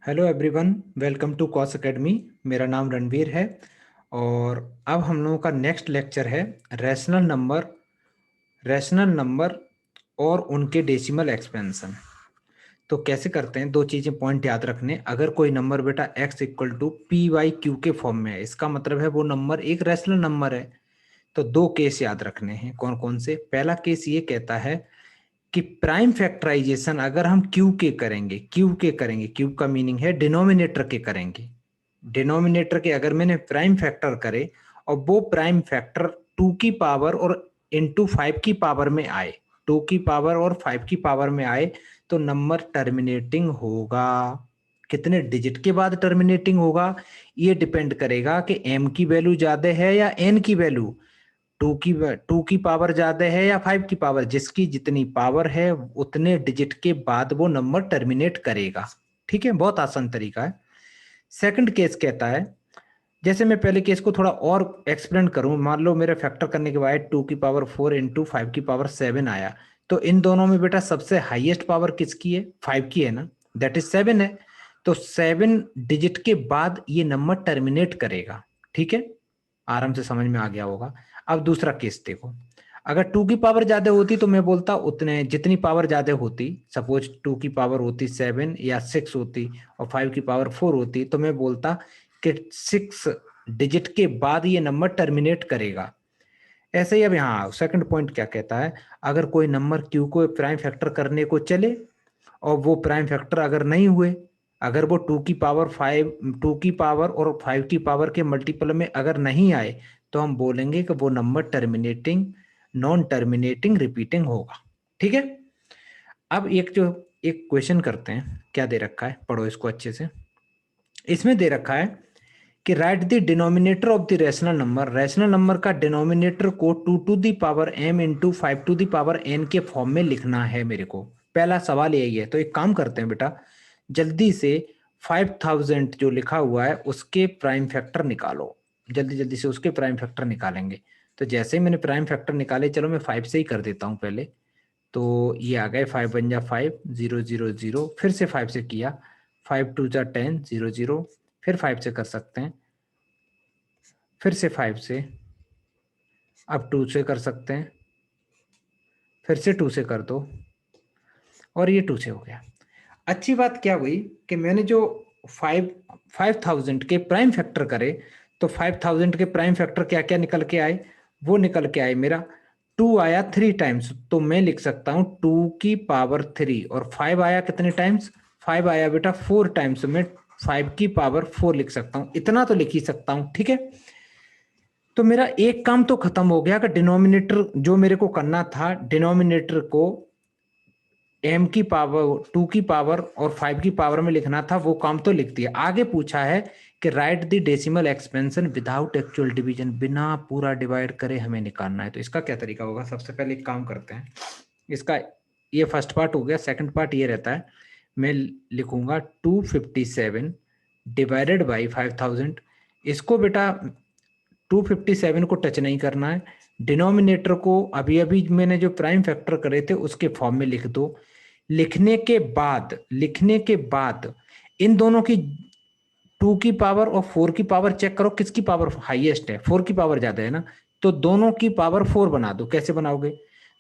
Hello everyone, welcome to Cos academy. मेरा नाम रणवीर है और अब हम लोगों का नेक्स्ट लेक्चर है रैशनल नंबर और उनके डेसिमल एक्सपेंशन। तो कैसे करते हैं, दो चीज़ें पॉइंट याद रखने। अगर कोई नंबर बेटा x equal to p by q के फॉर्म में है, इसका मतलब है वो नंबर एक रैशनल नंबर है। तो दो केस याद रखने हैं। कौन कौन से? पहला केस ये कहता है कि प्राइम फैक्टराइजेशन अगर हम क्यू का मीनिंग है डिनोमिनेटर के करेंगे। डिनोमिनेटर के अगर मैंने प्राइम फैक्टर करे और वो प्राइम फैक्टर 2 की पावर और इंटू 5 की पावर में आए, 2 की पावर और 5 की पावर में आए, तो नंबर टर्मिनेटिंग होगा। कितने डिजिट के बाद टर्मिनेटिंग होगा ये डिपेंड करेगा कि m की वैल्यू ज्यादा है या n की वैल्यू। टू की पावर ज्यादा है या 5 की पावर, जिसकी जितनी पावर है उतने डिजिट के बाद वो नंबर टर्मिनेट करेगा। ठीक है, बहुत आसान तरीका है। सेकंड केस कहता है, जैसे मैं पहले केस को थोड़ा और एक्सप्लेन करूं, मान लो मेरे फैक्टर करने के बाद 2 की पावर 4 इंटू 5 की पावर 7 आया, तो इन दोनों में बेटा सबसे हाईएस्ट पावर किसकी है? 5 की है ना, दैट इज 7 है। तो 7 डिजिट के बाद ये नंबर टर्मिनेट करेगा। ठीक है, आराम से समझ में आ गया होगा। अब दूसरा केस देखो, अगर 2 की पावर ज्यादा होती तो मैं बोलता उतने जितनी पावर ज्यादा होती, सपोज 2 की पावर होती 7 या 6 होती और 5 की पावर 4 होती, तो मैं बोलता कि 6 डिजिट के बाद ये नंबर टर्मिनेट करेगा। ऐसे ही अब यहाँ सेकंड पॉइंट क्या कहता है, अगर कोई नंबर क्यू को प्राइम फैक्टर करने को चले और वो प्राइम फैक्टर अगर नहीं हुए, अगर वो 2 की पावर 5, 2 की पावर और 5 की पावर के मल्टीपल में अगर नहीं आए, तो हम बोलेंगे कि वो number terminating, non terminating, repeating होगा। ठीक है, अब एक क्वेश्चन करते हैं। क्या दे रखा है, पढ़ो इसको अच्छे से। इसमें दे रखा है कि write the denominator of the rational number का डिनोमिनेटर को 2 to the power m into 5 to the power n के फॉर्म में लिखना है मेरे को। पहला सवाल यही है। तो एक काम करते हैं बेटा, जल्दी से 5000 जो लिखा हुआ है उसके प्राइम फैक्टर निकालो। जल्दी जल्दी से उसके प्राइम फैक्टर निकालेंगे। तो जैसे ही मैंने प्राइम फैक्टर निकाले, चलो मैं 5 से ही कर देता हूँ पहले। तो ये आ गए 5 बन जा 5, 0 0 0, फिर से 5 से किया, 5 2 जा 10, 0 0, फिर 5 से कर सकते हैं, फिर से 5 से, अब 2 से कर सकते हैं, फिर से 2 से कर दो, और ये 2 से हो गया। अच्छी बात क्या हुई कि मैंने जो 5000 के प्राइम फैक्टर करे, तो 5000 के प्राइम फैक्टर क्या क्या निकल के आए? वो निकल के आए मेरा 2 आया 3 टाइम्स, तो मैं लिख सकता हूं 2 की पावर 3। और 5 आया कितने टाइम्स? 5 आया बेटा 4 टाइम्स, मैं 5 की पावर 4 लिख सकता हूं। इतना तो लिख ही सकता हूं। ठीक है, तो मेरा एक काम तो खत्म हो गया कि डिनोमिनेटर जो मेरे को करना था, डिनोमिनेटर को m की पावर 2 की पावर और 5 की पावर में लिखना था, वो काम तो लिख दिया। आगे पूछा है कि write the decimal expansion without actual division, बिना पूरा डिवाइड करे हमें निकालना है। तो इसका क्या तरीका होगा? सबसे पहले एक काम करते हैं, इसका ये फर्स्ट पार्ट हो गया। सेकंड पार्ट ये रहता है, मैं लिखूंगा 257 डिवाइडेड बाई 5000। इसको बेटा 257 को टच नहीं करना है। डिनोमिनेटर को अभी अभी मैंने जो प्राइम फैक्टर करे थे उसके फॉर्म में लिख दो। लिखने के बाद इन दोनों की 2 की पावर और 4 की पावर चेक करो, किसकी पावर हाईएस्ट है? 4 की पावर ज्यादा है ना, तो दोनों की पावर 4 बना दो। कैसे बनाओगे?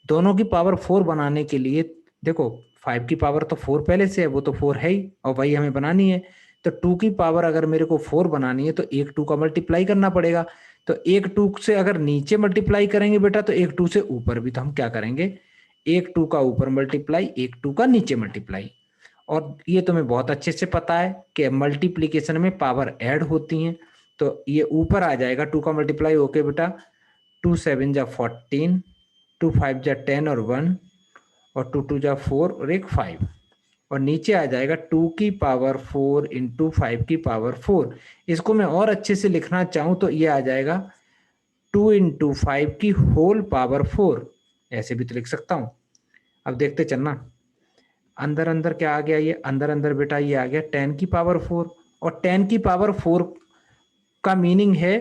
दोनों की पावर 4 बनाने के लिए देखो, 5 की पावर तो 4 पहले से है, वो तो 4 है ही, और वही हमें बनानी है। तो 2 की पावर अगर मेरे को 4 बनानी है तो एक 2 का मल्टीप्लाई करना पड़ेगा। तो एक 2 से अगर नीचे मल्टीप्लाई करेंगे बेटा, तो एक 2 से ऊपर भी, तो हम क्या करेंगे, एक 2 का ऊपर मल्टीप्लाई, एक 2 का नीचे मल्टीप्लाई। और ये तुम्हें बहुत अच्छे से पता है कि मल्टीप्लीकेशन में पावर ऐड होती हैं। तो ये ऊपर आ जाएगा 2 का मल्टीप्लाई होके बेटा, 2 7 जा 14, 2 5 जा 10 और 1, और 2 2 जा 4 और एक 5, और नीचे आ जाएगा 2 की पावर 4 इंटू 5 की पावर 4। इसको मैं और अच्छे से लिखना चाहूँ तो ये आ जाएगा 2 इंटू 5 की होल पावर 4। ऐसे भी तो लिख सकता हूँ। अब देखते चलना, अंदर अंदर क्या आ गया, ये अंदर अंदर बेटा ये आ गया 10 की पावर 4। और 10 की पावर 4 का मीनिंग है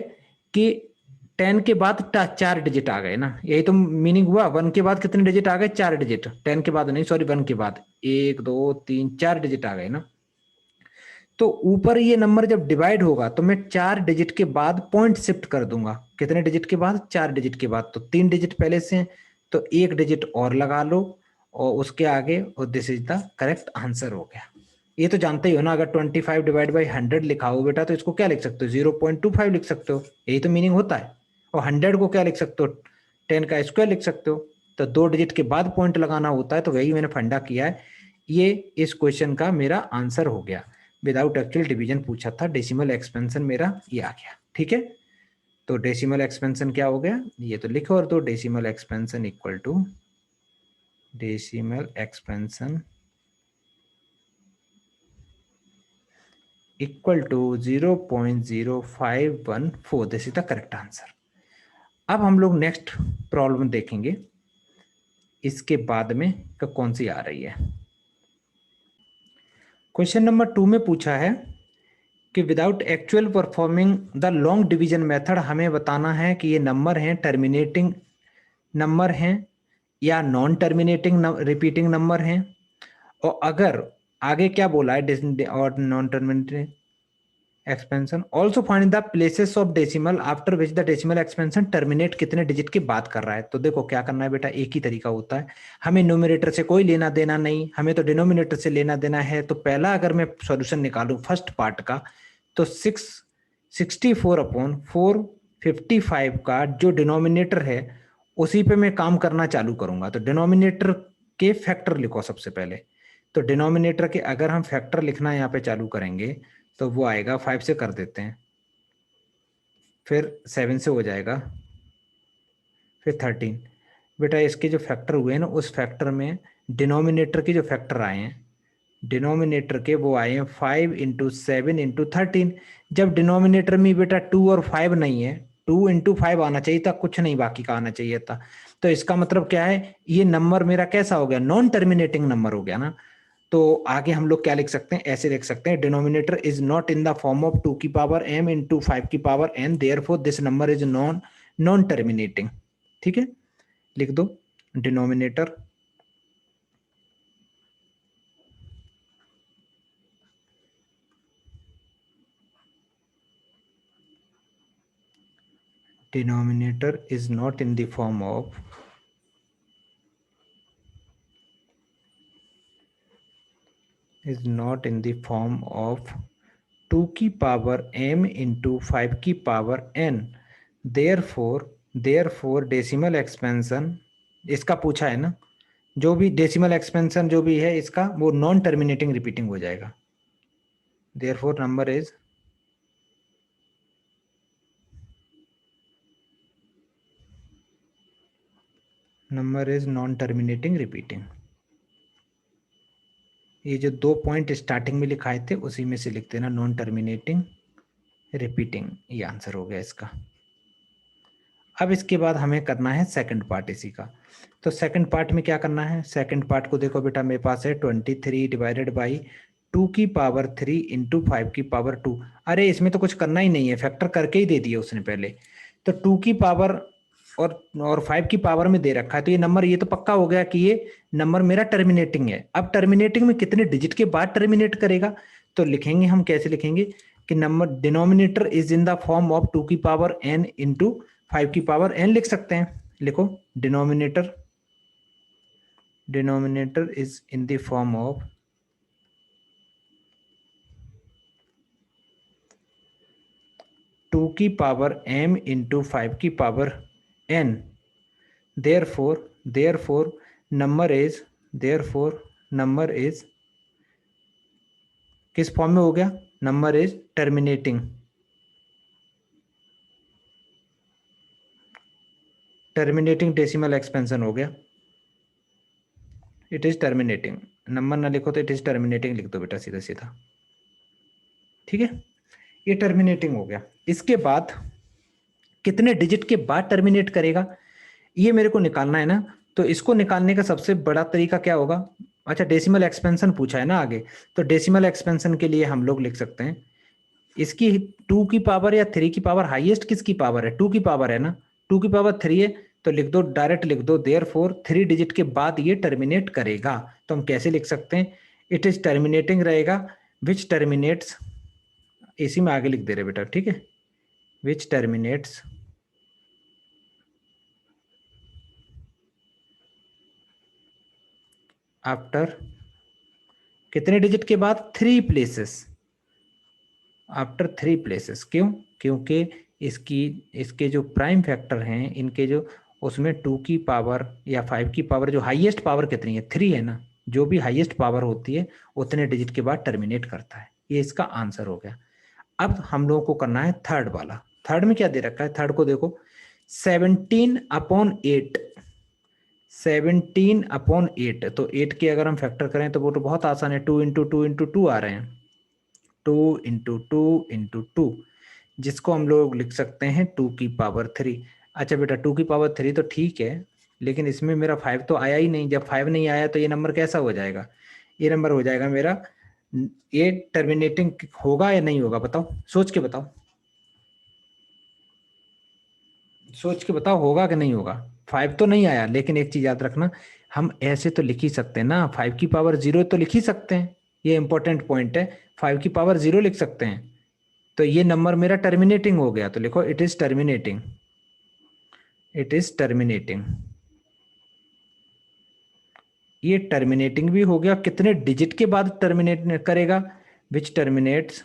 कि 10 के बाद 4 डिजिट आ गए ना, यही तो मीनिंग हुआ। 1 के बाद कितने डिजिट आ गए? 4 डिजिट। 10 के बाद नहीं, सॉरी, 1 के बाद 1 2 3 4 डिजिट आ गए ना। तो ऊपर ये नंबर जब डिवाइड होगा तो मैं 4 डिजिट के बाद पॉइंट शिफ्ट कर दूंगा। कितने डिजिट के बाद? 4 डिजिट के बाद। तो 3 डिजिट पहले से हैं, तो 1 डिजिट और लगा लो और उसके आगे, और this is the correct answer हो गया। ये तो जानते ही हो ना, अगर 25 डिवाइड बाई 100 लिखा हो बेटा तो इसको क्या लिख सकते हो? 0.25 लिख सकते हो, यही तो मीनिंग होता है। और 100 को क्या लिख सकते हो? 10 का स्क्वायर लिख सकते हो। तो 2 डिजिट के बाद पॉइंट लगाना होता है, तो वही मैंने फंडा किया है। ये इस क्वेश्चन का मेरा आंसर हो गया। विदाउट एक्चुअल डिवीजन पूछा था, डेसिमल एक्सपेंशन मेरा ये आ गया। ठीक है, तो डेसिमल एक्सपेंशन क्या हो गया ये तो लिखो और दो। Decimal expansion equal to, decimal expansion equal to 0.0514। This is the correct answer. अब हम लोग नेक्स्ट प्रॉब्लम देखेंगे, इसके बाद में कौन सी आ रही है। क्वेश्चन नंबर 2 में पूछा है कि without actual performing the long division method, हमें बताना है कि ये नंबर हैं टर्मिनेटिंग नंबर हैं या नॉन टर्मिनेटिंग रिपीटिंग नंबर हैं। और अगर आगे क्या बोला है, और non terminating expansion also find the places of decimal after which the decimal expansion terminate, कितने डिजिट की बात कर रहा है। तो देखो क्या करना है बेटा, एक ही तरीका होता है, हमें न्यूमरेटर से कोई लेना देना नहीं, हमें तो डिनोमिनेटर से लेना देना है। तो पहला अगर मैं सॉल्यूशन निकालूं फर्स्ट पार्ट का, तो 64/455 का जो डिनोमिनेटर है उसी पे मैं काम करना चालू करूंगा। तो डिनोमिनेटर के फैक्टर लिखो सबसे पहले। तो डिनोमिनेटर के अगर हम फैक्टर लिखना यहाँ पे चालू करेंगे तो वो आएगा 5 से कर देते हैं, फिर 7 से हो जाएगा, फिर 13। बेटा इसके जो फैक्टर हुए हैं ना, उस फैक्टर में डिनोमिनेटर के जो फैक्टर आए हैं, डिनोमिनेटर के वो आए हैं 5 इंटू 7 इंटू 13। जब डिनोमिनेटर में बेटा 2 और 5 नहीं है, 2 इंटू 5 आना चाहिए था, कुछ नहीं बाकी का आना चाहिए था। तो इसका मतलब क्या है, ये नंबर मेरा कैसा हो गया, नॉन टर्मिनेटिंग नंबर हो गया ना। तो आगे हम लोग क्या लिख सकते हैं, ऐसे लिख सकते हैं, denominator is not in the form of 2 की पावर m इंटू 5 की power n, therefore this number is non terminating. ठीक है, लिख दो denominator is not in the form of is not in the form of 2 की power m into 5 की power n, therefore decimal expansion, इसका पूछा है ना, जो भी डेसिमल एक्सपेंशन जो भी है इसका, वो नॉन टर्मिनेटिंग रिपीटिंग हो जाएगा। Therefore number is non terminating repeating. ये जो 2 पॉइंट स्टार्टिंग में लिखाए थे उसी में से लिख देना, नॉन टर्मिनेटिंग रिपीटिंग, ये आंसर हो गया इसका। अब इसके बाद हमें करना है सेकंड पार्ट इसी का। तो सेकंड पार्ट में क्या करना है, सेकंड पार्ट को देखो बेटा, मेरे पास है 23 डिवाइडेड बाई 2 की पावर 3 इंटू 5 की पावर 2। अरे इसमें तो कुछ करना ही नहीं है, फैक्टर करके ही दे दिया उसने पहले। तो 2 की पावर और 5 की पावर में दे रखा है, तो ये नंबर, ये तो पक्का हो गया कि ये नंबर मेरा टर्मिनेटिंग है। अब टर्मिनेटिंग में कितने डिजिट के बाद टर्मिनेट करेगा, तो लिखेंगे हम, कैसे लिखेंगे कि number denominator is in the form of 2 की पावर n इंटू 5 की पावर n लिख सकते हैं। लिखो denominator is in the form of 2 की पावर m इंटू 5 की power n, therefore number is किस फॉर्म में हो गया, number is terminating decimal expansion हो गया। इट इज टर्मिनेटिंग, नंबर ना लिखो तो इट इज टर्मिनेटिंग लिख दो बेटा सीधा सीधा। ठीक है, ये टर्मिनेटिंग हो गया। इसके बाद कितने डिजिट के बाद टर्मिनेट करेगा, ये मेरे को निकालना है ना। तो इसको निकालने का सबसे बड़ा तरीका क्या होगा, अच्छा डेसिमल एक्सपेंशन पूछा है ना आगे, तो डेसिमल एक्सपेंशन के लिए हम लोग लिख सकते हैं, इसकी 2 की पावर या 3 की पावर, हाईएस्ट किसकी पावर है, 2 की पावर है ना, 2 की पावर 3 है, तो लिख दो, डायरेक्ट लिख दो, देयरफॉर 3 डिजिट के बाद ये टर्मिनेट करेगा। तो हम कैसे लिख सकते हैं, इट इज टर्मिनेटिंग रहेगा, विच टर्मिनेट्स इसी में आगे लिख दे रहे बेटा, ठीक है, विच टर्मिनेट्स आफ्टर कितने डिजिट के बाद, 3 प्लेसेस, आफ्टर 3 प्लेसेस। क्यों? क्योंकि इसके जो प्राइम फैक्टर हैं, इनके जो उसमें 2 की पावर या 5 की पावर, जो हाईएस्ट पावर कितनी है, 3 है ना, जो भी हाईएस्ट पावर होती है उतने डिजिट के बाद टर्मिनेट करता है। ये इसका आंसर हो गया। अब हम लोगों को करना है थर्ड वाला। थर्ड में क्या दे रखा है, थर्ड को देखो, 17/8, 17/8, तो 8 के अगर हम फैक्टर करें तो वो तो बहुत आसान है, 2 × 2 × 2 आ रहे हैं, 2 × 2 × 2, जिसको हम लोग लिख सकते हैं 2 की पावर 3। अच्छा बेटा 2 की पावर 3 तो ठीक है, लेकिन इसमें मेरा 5 तो आया ही नहीं। जब 5 नहीं आया तो ये नंबर कैसा हो जाएगा, ये नंबर हो जाएगा मेरा, ये टर्मिनेटिंग होगा या नहीं होगा, बताओ, सोच के बताओ, सोच के बताओ, होगा कि नहीं होगा। 5 तो नहीं आया, लेकिन एक चीज याद रखना, हम ऐसे तो लिख ही सकते हैं ना, 5 की पावर 0 तो लिख ही सकते हैं, ये इंपॉर्टेंट पॉइंट है, 5 की पावर 0 लिख सकते हैं। तो ये नंबर मेरा टर्मिनेटिंग हो गया, तो लिखो it is terminating, it is terminating. ये टर्मिनेटिंग भी हो गया, कितने डिजिट के बाद टर्मिनेट करेगा, विच टर्मिनेट्स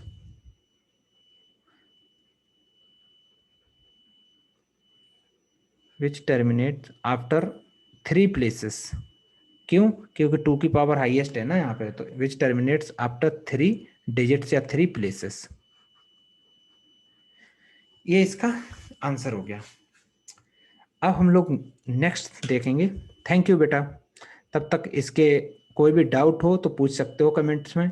आफ्टर 3 प्लेसेस। क्यों? क्योंकि 2 की पावर हाईएस्ट है ना यहाँ पे, तो विच टर्मिनेट्स आफ्टर 3 डिजिट्स या 3 प्लेसेस, ये इसका आंसर हो गया। अब हम लोग नेक्स्ट देखेंगे। थैंक यू बेटा, तब तक इसके कोई भी डाउट हो तो पूछ सकते हो कमेंट्स में।